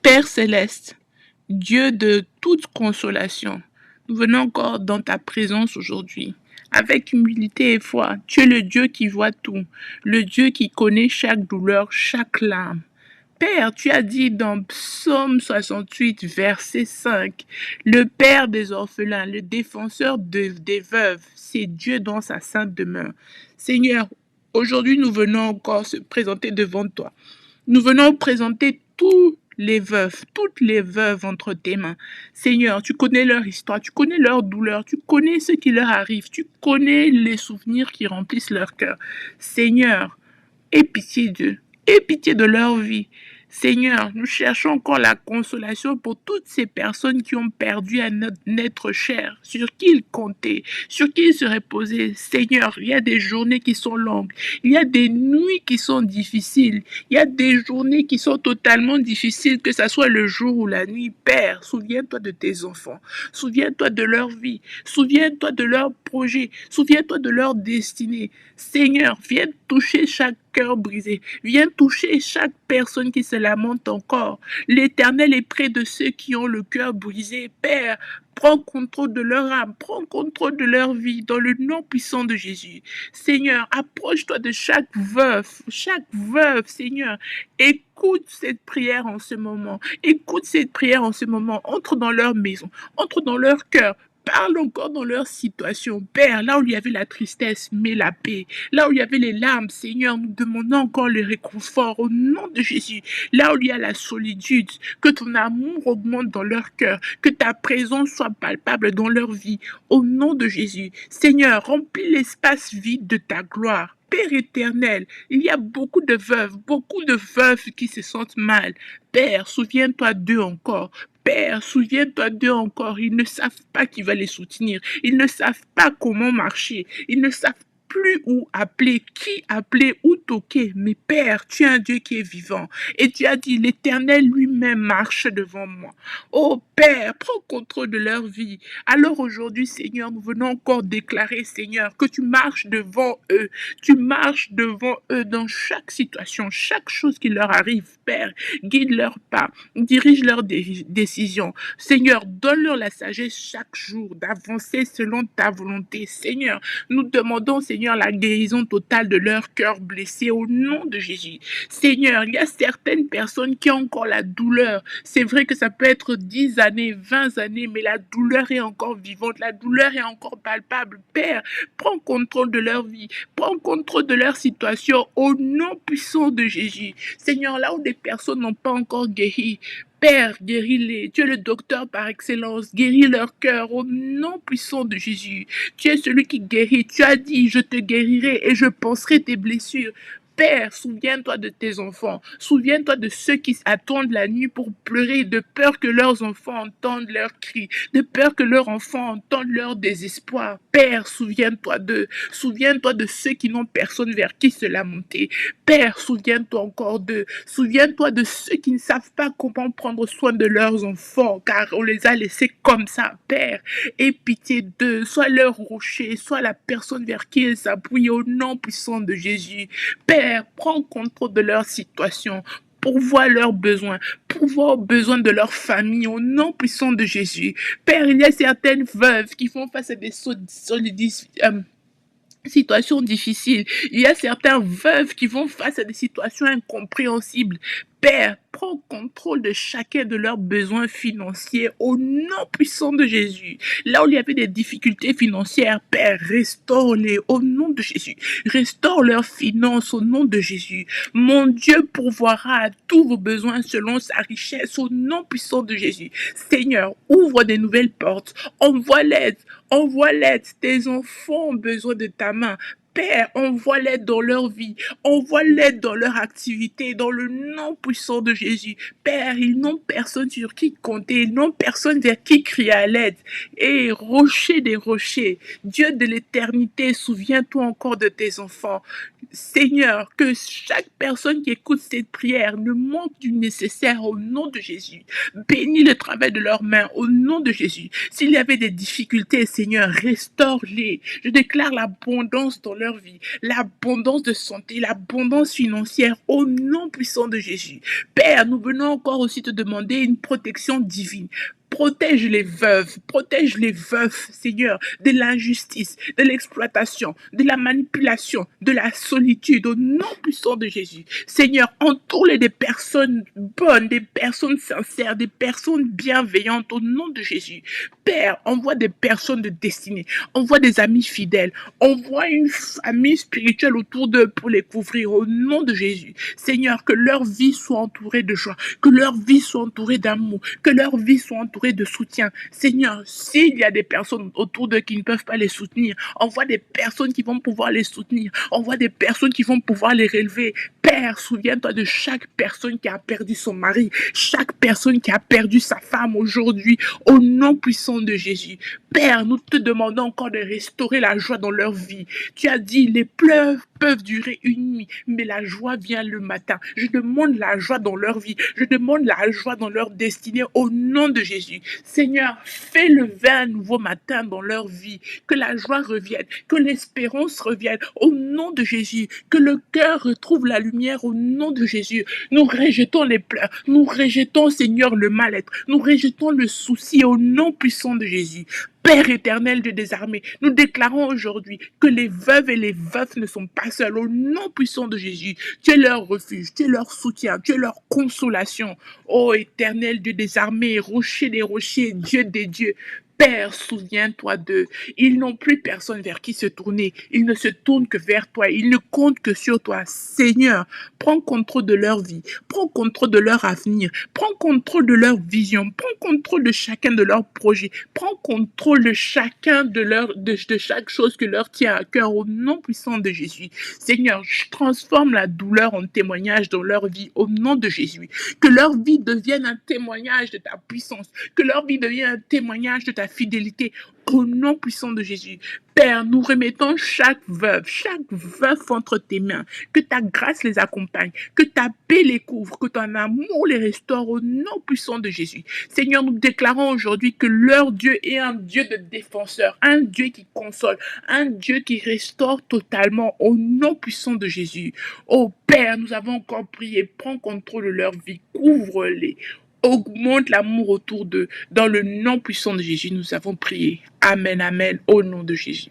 Père céleste, Dieu de toute consolation, nous venons encore dans ta présence aujourd'hui. Avec humilité et foi, tu es le Dieu qui voit tout, le Dieu qui connaît chaque douleur, chaque larme. Père, tu as dit dans Psaume 68, verset 5, le Père des orphelins, le défenseur des veuves, c'est Dieu dans sa sainte demeure. Seigneur, aujourd'hui nous venons encore se présenter devant toi. Nous venons présenter toutes les veuves entre tes mains. Seigneur, tu connais leur histoire, tu connais leur douleur, tu connais ce qui leur arrive, tu connais les souvenirs qui remplissent leur cœur. Seigneur, aie pitié d'eux, aie pitié de leur vie. Seigneur, nous cherchons encore la consolation pour toutes ces personnes qui ont perdu un être cher, sur qui ils comptaient, sur qui ils se reposaient. Seigneur, il y a des journées qui sont longues, il y a des nuits qui sont difficiles, il y a des journées qui sont totalement difficiles, que ce soit le jour ou la nuit. Père, souviens-toi de tes enfants, souviens-toi de leur vie, souviens-toi de leurs projets, souviens-toi de leur destinée. Seigneur, viens toucher chaque cœur brisé. Viens toucher chaque personne qui se lamente encore. L'Éternel est près de ceux qui ont le cœur brisé. Père, prends contrôle de leur âme, prends contrôle de leur vie dans le nom puissant de Jésus. Seigneur, approche-toi de chaque veuve, Seigneur. Écoute cette prière en ce moment. Écoute cette prière en ce moment. Entre dans leur maison, entre dans leur cœur. Parle encore dans leur situation. Père, là où il y avait la tristesse, mets la paix. Là où il y avait les larmes, Seigneur, nous demandons encore le réconfort au nom de Jésus. Là où il y a la solitude, que ton amour augmente dans leur cœur, que ta présence soit palpable dans leur vie, au nom de Jésus. Seigneur, remplis l'espace vide de ta gloire. Père éternel, il y a beaucoup de veuves qui se sentent mal. Père, souviens-toi d'eux encore. Père, souviens-toi d'eux encore. Ils ne savent pas qui va les soutenir. Ils ne savent pas comment marcher. Ils ne savent plus où appeler, qui appeler, où toquer. Mais Père, tu es un Dieu qui est vivant. Et tu as dit, l'Éternel lui-même marche devant moi. Oh Père, prends contrôle de leur vie. Alors aujourd'hui, Seigneur, nous venons encore déclarer, Seigneur, que tu marches devant eux. Tu marches devant eux dans chaque situation, chaque chose qui leur arrive, Père. Guide leurs pas, dirige leurs décisions. Seigneur, donne-leur la sagesse chaque jour d'avancer selon ta volonté. Seigneur, nous demandons, Seigneur, la guérison totale de leur cœur blessé au nom de Jésus. Seigneur, il y a certaines personnes qui ont encore la douleur. C'est vrai que ça peut être 10 années, 20 années, mais la douleur est encore vivante, la douleur est encore palpable. Père, prends contrôle de leur vie, prends contrôle de leur situation au nom puissant de Jésus. Seigneur, là où des personnes n'ont pas encore guéri, Père, guéris-les. Tu es le docteur par excellence. Guéris leur cœur au nom puissant de Jésus. Tu es celui qui guérit. Tu as dit, je te guérirai et je panserai tes blessures. Père, souviens-toi de tes enfants. Souviens-toi de ceux qui attendent la nuit pour pleurer, de peur que leurs enfants entendent leurs cris, de peur que leurs enfants entendent leur désespoir. Père, souviens-toi d'eux. Souviens-toi de ceux qui n'ont personne vers qui se lamenter. Père, souviens-toi encore d'eux. Souviens-toi de ceux qui ne savent pas comment prendre soin de leurs enfants, car on les a laissés comme ça. Père, aie pitié d'eux. Sois leur rocher, sois la personne vers qui ils s'appuient au nom puissant de Jésus. Père, prends contrôle de leur situation, pourvois leurs besoins, pourvois aux besoins de leur famille au nom puissant de Jésus. Père, il y a certaines veuves qui font face à des situations difficiles. Il y a certains veuves qui vont face à des situations incompréhensibles. Père, prends contrôle de chacun de leurs besoins financiers au nom puissant de Jésus. Là où il y avait des difficultés financières, Père, restaure-les au nom de Jésus. Restaure leurs finances au nom de Jésus. Mon Dieu pourvoira à tous vos besoins selon sa richesse au nom puissant de Jésus. Seigneur, ouvre des nouvelles portes. Envoie l'aide. Envoie l'aide. Tes enfants ont besoin de ta main. Père, envoie l'aide dans leur vie, envoie l'aide dans leur activité, dans le nom puissant de Jésus. Père, ils n'ont personne sur qui compter, ils n'ont personne vers qui crier à l'aide. Et rocher des rochers, Dieu de l'éternité, souviens-toi encore de tes enfants. Seigneur, que chaque personne qui écoute cette prière ne manque du nécessaire au nom de Jésus. Bénis le travail de leurs mains au nom de Jésus. S'il y avait des difficultés, Seigneur, restaure-les. Je déclare l'abondance dans leur vie, l'abondance de santé, l'abondance financière au nom puissant de Jésus. Père, nous venons encore aussi te demander une protection divine. Protège les veufs, Seigneur, de l'injustice, de l'exploitation, de la manipulation, de la solitude, au nom puissant de Jésus. Seigneur, entoure-les des personnes bonnes, des personnes sincères, des personnes bienveillantes, au nom de Jésus. Père, envoie des personnes de destinée, envoie des amis fidèles, envoie une famille spirituelle autour d'eux pour les couvrir, au nom de Jésus. Seigneur, que leur vie soit entourée de joie, que leur vie soit entourée d'amour, que leur vie soit entourée de soutien. Seigneur, s'il y a des personnes autour d'eux qui ne peuvent pas les soutenir, envoie des personnes qui vont pouvoir les soutenir, envoie des personnes qui vont pouvoir les relever. Père, souviens-toi de chaque personne qui a perdu son mari, chaque personne qui a perdu sa femme aujourd'hui, au nom puissant de Jésus. Père, nous te demandons encore de restaurer la joie dans leur vie. Tu as dit, les pleurs peuvent durer une nuit, mais la joie vient le matin. Je demande la joie dans leur vie. Je demande la joie dans leur destinée au nom de Jésus. Seigneur, fais lever un nouveau matin dans leur vie. Que la joie revienne, que l'espérance revienne au nom de Jésus. Que le cœur retrouve la lumière au nom de Jésus. Nous rejetons les pleurs. Nous rejetons, Seigneur, le mal-être. Nous rejetons le souci au nom puissant de Jésus. Père éternel, Dieu des armées, nous déclarons aujourd'hui que les veuves et les veufs ne sont pas seuls. Au nom puissant de Jésus, tu es leur refuge, tu es leur soutien, tu es leur consolation. Ô éternel, Dieu des armées, rocher des rochers, Dieu des dieux, Père, souviens-toi d'eux. Ils n'ont plus personne vers qui se tourner. Ils ne se tournent que vers toi. Ils ne comptent que sur toi. Seigneur, prends contrôle de leur vie. Prends contrôle de leur avenir. Prends contrôle de leur vision. Prends contrôle de chacun de leurs projets. Prends contrôle de chacun de chaque chose que leur tient à cœur au nom puissant de Jésus. Seigneur, je transforme la douleur en témoignage dans leur vie au nom de Jésus. Que leur vie devienne un témoignage de ta puissance. Que leur vie devienne un témoignage de ta fidélité au nom puissant de Jésus. Père, nous remettons chaque veuf entre tes mains. Que ta grâce les accompagne, que ta paix les couvre, que ton amour les restaure au nom puissant de Jésus. Seigneur, nous déclarons aujourd'hui que leur Dieu est un Dieu de défenseur, un Dieu qui console, un Dieu qui restaure totalement au nom puissant de Jésus. Oh Père, nous avons encore prié, prends contrôle de leur vie, couvre-les. Augmente l'amour autour d'eux. Dans le nom puissant de Jésus, nous avons prié. Amen, amen, au nom de Jésus.